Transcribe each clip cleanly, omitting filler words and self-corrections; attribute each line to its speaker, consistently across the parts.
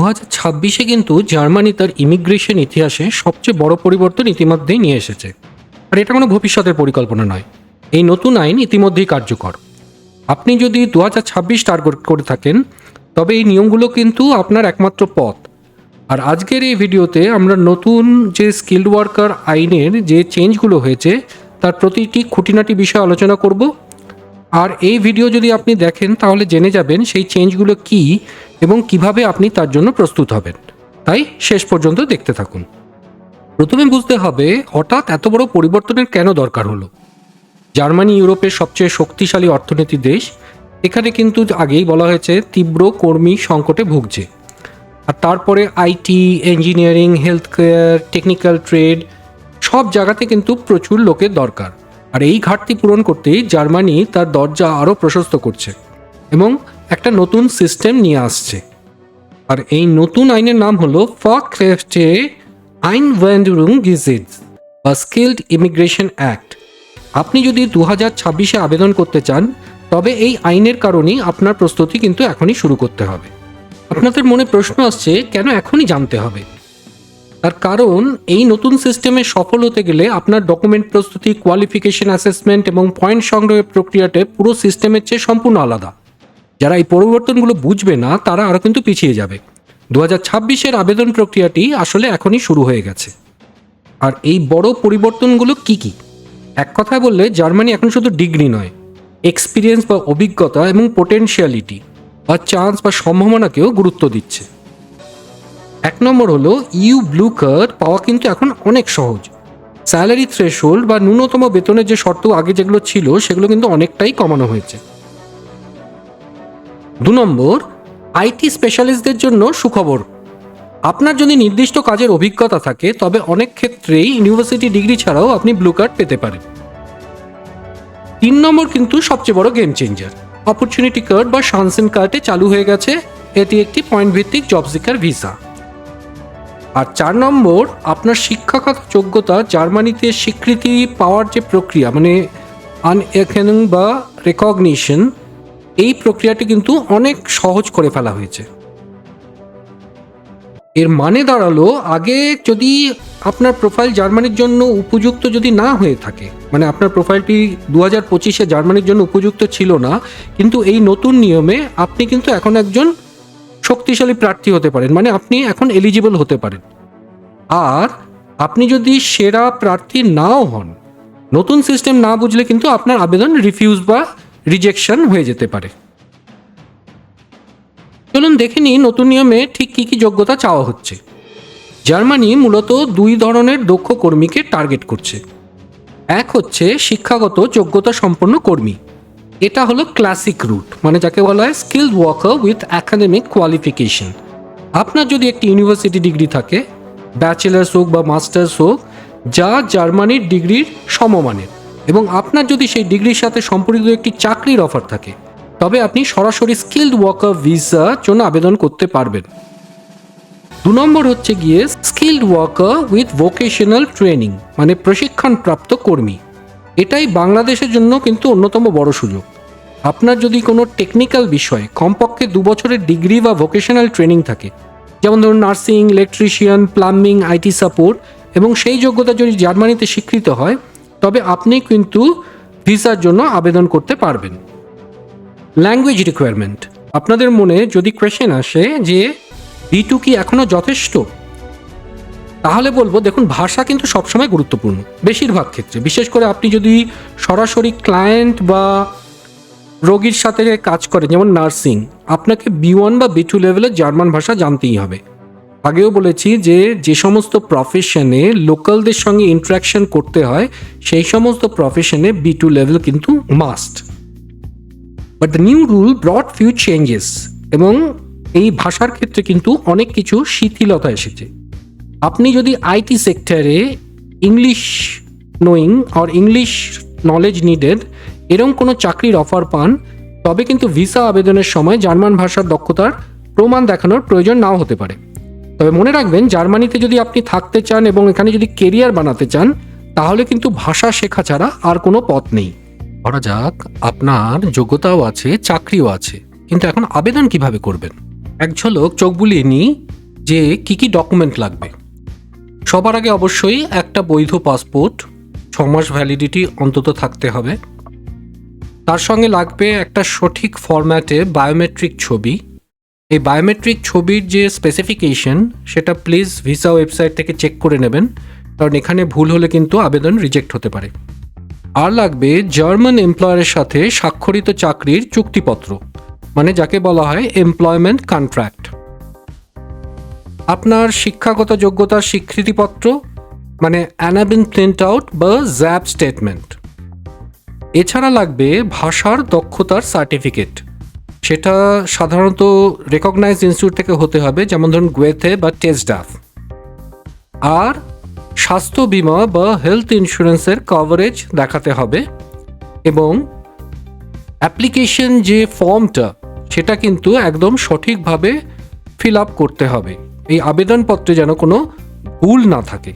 Speaker 1: 2026-এ কিন্তু জার্মানি তার ইমিগ্রেশন ইতিহাসে সবচেয়ে বড় পরিবর্তন ইতিমধ্যেই নিয়ে এসেছে। আর এটা কোনো ভবিষ্যতের পরিকল্পনা নয়, এই নতুন আইন ইতিমধ্যেই কার্যকর। আপনি যদি 2026 টার্গেট করে থাকেন, তবে এই নিয়মগুলো কিন্তু আপনার একমাত্র পথ। আর আজকের এই ভিডিওতে আমরা নতুন যে স্কিল্ড ওয়ার্কার আইনের যে চেঞ্জগুলো হয়েছে তার প্রতিটি খুঁটিনাটি বিষয়ে আলোচনা করব। আর এই ভিডিও যদি আপনি দেখেন তাহলে জেনে যাবেন সেই চেঞ্জগুলো কী এবং কিভাবে আপনি তার জন্য প্রস্তুত হবেন। তাই শেষ পর্যন্ত দেখতে থাকুন। প্রথমে বুঝতে হবে হঠাৎ এত বড় পরিবর্তনের কেন দরকার হলো। জার্মানি ইউরোপের সবচেয়ে শক্তিশালী অর্থনীতি দেশ। এখানে কিন্তু আগেই বলা হয়েছে তীব্র কর্মী সংকটে ভুগছে। আর তারপরে IT, engineering, health care, technical trade সব জায়গাতে কিন্তু প্রচুর লোকের দরকার। আর এই ঘাটতি পূরণ করতেই জার্মানি তার দরজা আরও প্রশস্ত করছে এবং একটা নতুন সিস্টেম নিয়ে আসছে। আর এই নতুন আইনের নাম হলো ফাখরেchte Einwanderungsgesetz বা স্কিল্ড ইমিগ্রেশন অ্যাক্ট। আপনি যদি 2026-এ আবেদন করতে চান, তবে এই আইনের কারণেই আপনার প্রস্তুতি কিন্তু এখনই শুরু করতে হবে। আপনাদের মনে প্রশ্ন আসছে, কেন এখনই জানতে হবে? তার কারণ এই নতুন সিস্টেমে সফল হতে গেলে আপনার ডকুমেন্ট প্রস্তুতি, কোয়ালিফিকেশন অ্যাসেসমেন্ট এবং পয়েন্ট সংগ্রহের প্রক্রিয়াটা পুরো সিস্টেমের চেয়ে সম্পূর্ণ আলাদা। যারা এই পরিবর্তনগুলো বুঝবে না তারা আরও কিন্তু পিছিয়ে যাবে। 2026-এর আবেদন প্রক্রিয়াটি আসলে এখনই শুরু হয়ে গেছে। আর এই বড় পরিবর্তনগুলো কি কি? এক কথায় বললে জার্মানি এখন শুধু ডিগ্রি নয়, এক্সপিরিয়েন্স বা অভিজ্ঞতা এবং পোটেনশিয়ালিটি বা চান্স বা সম্ভাবনাকেও গুরুত্ব দিচ্ছে। এক নম্বর হলো ইউ ব্লু কার্ড পাওয়া কিন্তু এখন অনেক সহজ। স্যালারি থ্রেশহোল্ড বা ন্যূনতম বেতনের যে শর্ত আগে যেগুলো ছিল সেগুলো কিন্তু অনেকটাই কমানো হয়েছে। 2 নম্বর, আইটি স্পেশালিস্টদের জন্য সুখবর। আপনার যদি নির্দিষ্ট কাজের অভিজ্ঞতা থাকে তবে অনেক ক্ষেত্রেই ইউনিভার্সিটি ডিগ্রি ছাড়াও আপনি ব্লু কার্ড পেতে পারেন। 3 নম্বর কিন্তু সবচেয়ে বড় গেম চেঞ্জার, অপরচুনিটি কার্ড বা শানসেন কার্ডে চালু হয়ে গেছে। এটি একটি পয়েন্ট ভিত্তিক জব সিকার ভিসা। আর 4 নম্বর, আপনার শিক্ষাগত যোগ্যতা জার্মানিতে স্বীকৃতি পাওয়ার যে প্রক্রিয়া, মানে আনএরকেনিং বা রেকগনিশন, এই প্রক্রিয়াটি কিন্তু অনেক সহজ করে ফেলা হয়েছে। এর মানে দাঁড়ালো, আগে যদি আপনার প্রোফাইল জার্মানির জন্য উপযুক্ত যদি না হয়ে থাকে, মানে আপনার প্রোফাইলটি 2025-এ জার্মানির জন্য উপযুক্ত ছিল না, কিন্তু এই নতুন নিয়মে আপনি কিন্তু এখন একজন শক্তিশালী প্রার্থী হতে পারেন, মানে আপনি এখন এলিজিবল হতে পারেন। আর আপনি যদি সেরা প্রার্থী নাও হন, নতুন সিস্টেম না বুঝলে কিন্তু আপনার আবেদন রিফিউজ বা রিজেকশন হয়ে যেতে পারে। চলুন দেখে নিই নতুন নিয়মে ঠিক কী কী যোগ্যতা চাওয়া হচ্ছে। জার্মানি মূলত 2 ধরনের দক্ষ কর্মীকে টার্গেট করছে। এক হচ্ছে শিক্ষাগত যোগ্যতা সম্পন্ন কর্মী। এটা হলো ক্লাসিক রুট, মানে যাকে বলা হয় skilled worker with academic qualification. আপনার যদি একটি ইউনিভার্সিটি ডিগ্রি থাকে, ব্যাচেলার্স হোক বা মাস্টার্স হোক, যা জার্মানির ডিগ্রির সমমানের, এবং আপনার যদি সেই ডিগ্রির সাথে সম্পর্কিত একটি চাকরির অফার থাকে, তবে আপনি সরাসরি স্কিলড ওয়ার্কার ভিসার জন্য আবেদন করতে পারবেন। 2 নম্বর হচ্ছে গিয়ে skilled worker with vocational training, মানে প্রশিক্ষণপ্রাপ্ত কর্মী। এটাই বাংলাদেশের জন্য কিন্তু অন্যতম বড় সুযোগ। আপনার যদি কোনো টেকনিক্যাল বিষয়ে কমপক্ষে 2 বছরের ডিগ্রি বা ভোকেশনাল ট্রেনিং থাকে, যেমন ধরুন nursing, electrician, plumbing, IT support, এবং সেই যোগ্যতা যদি জার্মানিতে স্বীকৃত হয়, তবে আপনি কিন্তু ভিসার জন্য আবেদন করতে পারবেন। Language requirement. আপনাদের মনে যদি কোয়েশ্চেন আসে যে B2 কি এখনও যথেষ্ট, তাহলে বলবো দেখুন, ভাষা কিন্তু সবসময় গুরুত্বপূর্ণ বেশিরভাগ ক্ষেত্রে। বিশেষ করে আপনি যদি সরাসরি ক্লায়েন্ট বা রোগীর সাথে কাজ করেন, যেমন নার্সিং, আপনাকে B1 বা B2 লেভেলের জার্মান ভাষা জানতেই হবে। আগেও বলেছি যে সমস্ত প্রফেশনে লোকালদের সঙ্গে ইন্টারাকশন করতে হয়, সেই সমস্ত প্রফেশনে B2 লেভেল কিন্তু must. But the new rule ব্রট few changes, এবং এই ভাষার ক্ষেত্রে কিন্তু অনেক কিছু শিথিলতা এসেছে। আপনি যদি আইটি সেক্টরে ইংলিশ নোয়িং আর ইংলিশ নলেজ নিডেড এরকম কোনো চাকরির অফার পান, তবে কিন্তু ভিসা আবেদনের সময় জার্মান ভাষার দক্ষতার প্রমাণ দেখানোর প্রয়োজন নাও হতে পারে। তবে মনে রাখবেন, জার্মানিতে যদি আপনি থাকতে চান এবং এখানে যদি কেরিয়ার বানাতে চান, তাহলে কিন্তু ভাষা শেখা ছাড়া আর কোনো পথ নেই। ধরা যাক আপনার যোগ্যতাও আছে, চাকরিও আছে, কিন্তু এখন আবেদন কিভাবে করবেন? এক ঝলক চোখ বুলিয়ে নিই। যে কি ডকুমেন্ট লাগবে। সবার আগে অবশ্যই একটা বৈধ পাসপোর্ট, 6 মাস ভ্যালিডিটি অন্তত থাকতে হবে। তার সঙ্গে লাগবে একটা সঠিক ফরম্যাটে বায়োমেট্রিক ছবি। এই বায়োমেট্রিক ছবির যে স্পেসিফিকেশন সেটা প্লিজ ভিসা ওয়েবসাইট থেকে চেক করে নেবেন, কারণ এখানে ভুল হলে কিন্তু আবেদন রিজেক্ট হতে পারে। আর লাগবে জার্মান এমপ্লয়ারের সাথে স্বাক্ষরিত চাকরির চুক্তিপত্র, মানে যাকে বলা হয় এমপ্লয়মেন্ট কন্ট্রাক্ট। আপনার শিক্ষাগত যোগ্যতার স্বীকৃতিপত্র, মানে অ্যানাবিন প্রিন্ট আউট বা জ্যাব স্টেটমেন্ট। এছাড়া লাগবে ভাষার দক্ষতার সার্টিফিকেট। সেটা সাধারণত রেকগনাইজড ইনস্টিটিউট থেকে হতে হবে, যেমন ধরুন গুয়েথে বা টেসডাফ। আর স্বাস্থ্য বীমা বা হেলথ ইন্স্যুরেন্সের কভারেজ দেখাতে হবে। এবং অ্যাপ্লিকেশন যে ফর্মটা সেটা কিন্তু একদম সঠিকভাবে ফিল আপ করতে হবে। এই আবেদনপত্রে যেন কোনো ভুল না থাকে।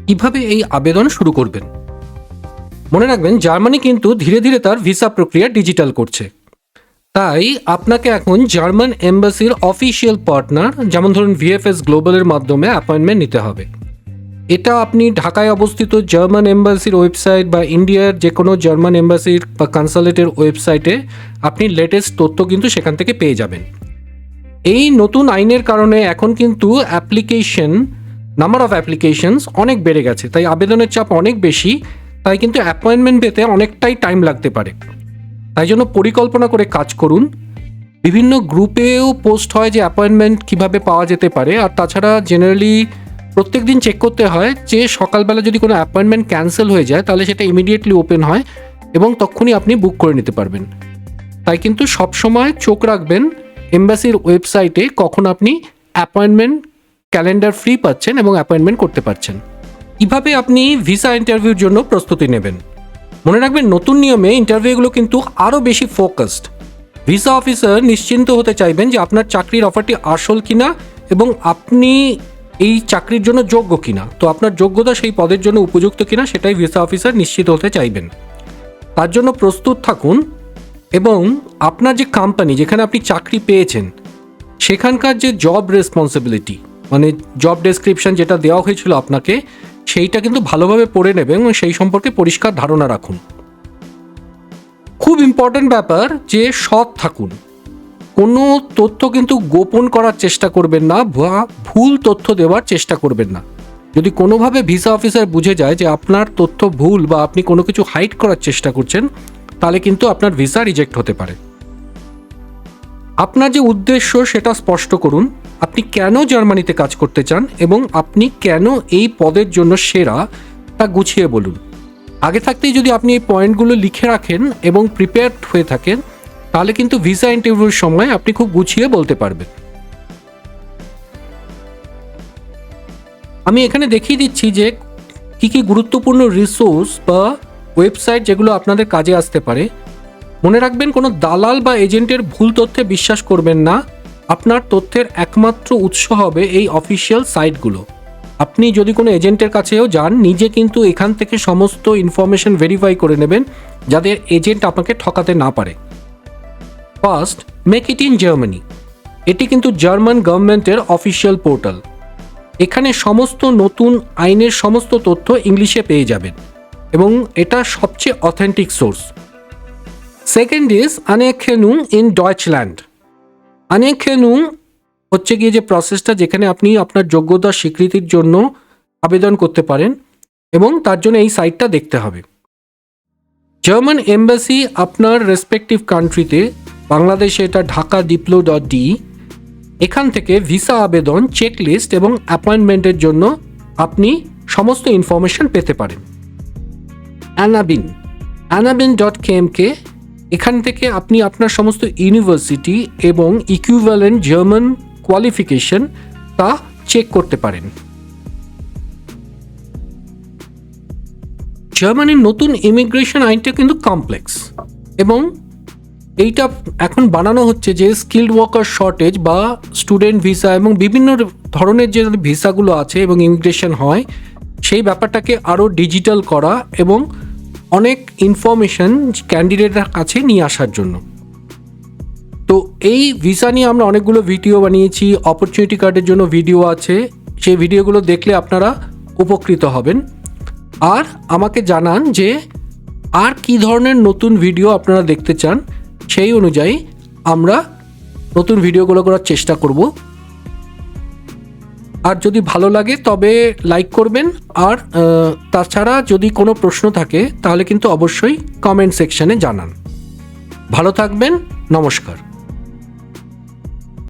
Speaker 1: কিভাবে এই আবেদন শুরু করবেন? মনে রাখবেন, জার্মানি কিন্তু ধীরে ধীরে তার ভিসা প্রক্রিয়া ডিজিটাল করছে। তাই আপনাকে এখন জার্মান এম্বাসির অফিসিয়াল পার্টনার, যেমন ধরুন ভিএফএস গ্লোবালের মাধ্যমে অ্যাপয়েন্টমেন্ট নিতে হবে। এটা আপনি ঢাকায় অবস্থিত জার্মান এম্বাসির ওয়েবসাইট বা ইন্ডিয়ার যে কোনো জার্মান এম্বাসির বা কনসালেটের ওয়েবসাইটে আপনি লেটেস্ট তথ্য কিন্তু সেখান থেকে পেয়ে যাবেন। এই নতুন আইনের কারণে এখন কিন্তু নাম্বার অফ অ্যাপ্লিকেশনস অনেক বেড়ে গেছে, তাই আবেদনের চাপ অনেক বেশি। তাই কিন্তু অ্যাপয়েন্টমেন্ট পেতে অনেকটাই টাইম লাগতে পারে। তাই জন্য পরিকল্পনা করে কাজ করুন। বিভিন্ন গ্রুপেও পোস্ট হয় যে অ্যাপয়েন্টমেন্ট কিভাবে পাওয়া যেতে পারে। আর তাছাড়া জেনারেলি প্রত্যেক দিন চেক করতে হয় যে সকালবেলা যদি কোনো অ্যাপয়েন্টমেন্ট ক্যান্সেল হয়ে যায় তাহলে সেটা ইমিডিয়েটলি ওপেন হয় এবং তখনই আপনি বুক করে নিতে পারবেন। তাই কিন্তু সবসময় চোখ রাখবেন এম্বাসির ওয়েবসাইটে কখন আপনি অ্যাপয়েন্টমেন্ট ক্যালেন্ডার ফ্রি পাচ্ছেন এবং অ্যাপয়েন্টমেন্ট করতে পারছেন। কিভাবে আপনি ভিসা ইন্টারভিউর জন্য প্রস্তুতি নেবেন? মনে রাখবেন, নতুন নিয়মে ইন্টারভিউগুলো কিন্তু আরও বেশি ফোকাসড। ভিসা অফিসার নিশ্চিন্ত হতে চাইবেন যে আপনার চাকরির অফারটি আসল কিনা এবং আপনি এই চাকরির জন্য যোগ্য কিনা, তো আপনার যোগ্যতা সেই পদের জন্য উপযুক্ত কিনা সেটাই ভিসা অফিসার নিশ্চিত হতে চাইবেন। তার জন্য প্রস্তুত থাকুন এবং আপনার যে কোম্পানি যেখানে আপনি চাকরি পেয়েছেন সেখানকার যে জব রেসপন্সিবিলিটি, মানে জব ডেসক্রিপশন যেটা দেওয়া হয়েছিল আপনাকে, সেইটা কিন্তু ভালোভাবে পড়ে নেবেন এবং সেই সম্পর্কে পরিষ্কার ধারণা রাখুন। খুব ইম্পর্ট্যান্ট ব্যাপার যে সৎ থাকুন। কোনো তথ্য কিন্তু গোপন করার চেষ্টা করবেন না বা ভুল তথ্য দেওয়ার চেষ্টা করবেন না। যদি কোনোভাবে ভিসা অফিসার বুঝে যায় যে আপনার তথ্য ভুল বা আপনি কোনো কিছু হাইড করার চেষ্টা করছেন, তাহলে কিন্তু আপনার ভিসা রিজেক্ট হতে পারে। আপনার যে উদ্দেশ্য সেটা স্পষ্ট করুন। আপনি কেন জার্মানিতে কাজ করতে চান এবং আপনি কেন এই পদের জন্য সেরা, তা গুছিয়ে বলুন। আগে থাকতেই যদি আপনি এই পয়েন্টগুলো লিখে রাখেন এবং প্রিপেয়ার্ড হয়ে থাকেন, তাহলে কিন্তু ভিসা ইন্টারভিউর সময় আপনি খুব গুছিয়ে বলতে পারবেন। আমি এখানে দেখিয়ে দিচ্ছি যে কী গুরুত্বপূর্ণ রিসোর্স বা ওয়েবসাইট যেগুলো আপনাদের কাজে আসতে পারে। মনে রাখবেন, কোনো দালাল বা এজেন্টের ভুল তথ্যে বিশ্বাস করবেন না। আপনার তথ্যের একমাত্র উৎস হবে এই অফিসিয়াল সাইটগুলো। আপনি যদি কোনো এজেন্টের কাছেও যান, নিজে কিন্তু এখান থেকে সমস্ত ইনফরমেশন ভেরিফাই করে নেবেন যাতে এজেন্ট আপনাকে ঠকাতে না পারে। First, make it in Germany. এটি কিন্তু জার্মান গভর্নমেন্টের অফিসিয়াল পোর্টাল। এখানে সমস্ত নতুন আইনের সমস্ত তথ্য ইংলিশে পেয়ে যাবেন এবং এটা সবচেয়ে অথেন্টিক সোর্স। সেকেন্ড ইজ আনেরকেনুং ইন ডয়েচল্যান্ড। আনেরকেনুং হচ্ছে গিয়ে যে প্রসেসটা যেখানে আপনি আপনার যোগ্যতা স্বীকৃতির জন্য আবেদন করতে পারেন এবং তার জন্য এই সাইটটা দেখতে হবে। জার্মান এম্বাসি আপনার রেসপেক্টিভ কান্ট্রিতে, বাংলাদেশে এটা ঢাকা-diplo.de, এখান থেকে ভিসা আবেদন, চেকলিস্ট এবং অ্যাপয়েন্টমেন্টের জন্য আপনি সমস্ত ইনফরমেশন পেতে পারেন। anabin.kmk, এখান থেকে আপনি আপনার সমস্ত ইউনিভার্সিটি এবং ইকুইভ্যালেন্ট জার্মান কোয়ালিফিকেশন তা চেক করতে পারেন। জার্মানির নতুন ইমিগ্রেশন আইনটা কিন্তু কমপ্লেক্স এবং এইটা এখন বানানো হচ্ছে যে স্কিল্ড ওয়ার্কার শর্টেজ বা স্টুডেন্ট ভিসা এবং বিভিন্ন ধরনের যে ভিসাগুলো আছে এবং ইমিগ্রেশন হয়, সেই ব্যাপারটাকে আরও ডিজিটাল করা এবং অনেক ইনফরমেশন ক্যান্ডিডেটের কাছে নিয়ে আসার জন্য। তো এই ভিসা নিয়ে আমরা অনেকগুলো ভিডিও বানিয়েছি, অপরচুনিটি কার্ডের জন্য ভিডিও আছে, সেই ভিডিওগুলো দেখলে আপনারা উপকৃত হবেন। আর আমাকে জানান যে আর কি ধরনের নতুন ভিডিও আপনারা দেখতে চান, সেই অনুযায়ী আমরা নতুন ভিডিওগুলো করার চেষ্টা করব। আর যদি ভালো লাগে তবে লাইক করবেন, আর তাছাড়া যদি কোনো প্রশ্ন থাকে তাহলে কিন্তু অবশ্যই কমেন্ট সেকশনে জানান। ভালো থাকবেন, নমস্কার।